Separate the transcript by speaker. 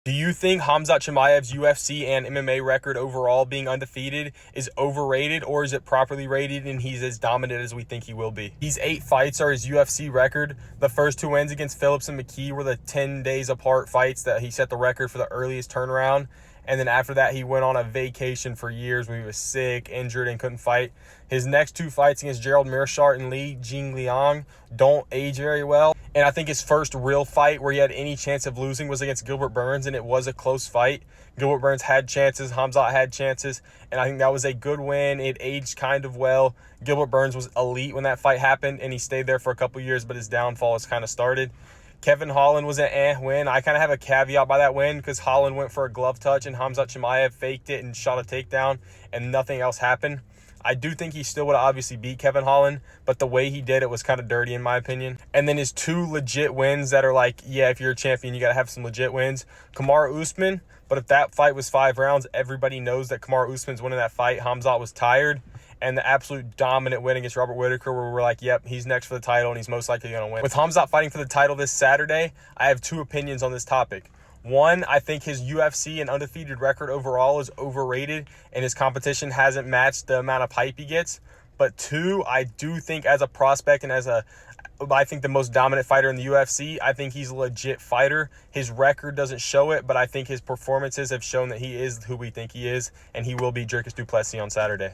Speaker 1: Do you think Khamzat Chimaev's UFC and MMA record overall being undefeated is overrated, or is it properly rated and he's as dominant as we think he will be? These 8 fights are his UFC record. The first 2 wins against Phillips and McKee were the 10 days apart fights that he set the record for the earliest turnaround. And then after that, he went on a vacation for years when he was sick, injured, and couldn't fight. His next 2 fights against Gerald Meerschaert and Li Jingliang don't age very well. And I think his first real fight where he had any chance of losing was against Gilbert Burns, and it was a close fight. Gilbert Burns had chances, Khamzat had chances, and I think that was a good win. It aged kind of well. Gilbert Burns was elite when that fight happened, and he stayed there for a couple years, but his downfall has kind of started. Kevin Holland was an win. I kind of have a caveat by that win because Holland went for a glove touch and Khamzat Chimaev faked it and shot a takedown and nothing else happened. I do think he still would have obviously beat Kevin Holland, but the way he did it was kind of dirty in my opinion. And then his 2 legit wins that are like, yeah, if you're a champion, you got to have some legit wins. Kamaru Usman, but if that fight was 5 rounds, everybody knows that Kamaru Usman's winning that fight. Khamzat was tired. And the absolute dominant win against Robert Whittaker where we're like, yep, he's next for the title and he's most likely going to win. With Khamzat fighting for the title this Saturday, I have 2 opinions on this topic. One, I think his UFC and undefeated record overall is overrated and his competition hasn't matched the amount of hype he gets. But 2, I do think as a prospect and I think the most dominant fighter in the UFC, I think he's a legit fighter. His record doesn't show it, but I think his performances have shown that he is who we think he is, and he will be Dricus du Plessis on Saturday.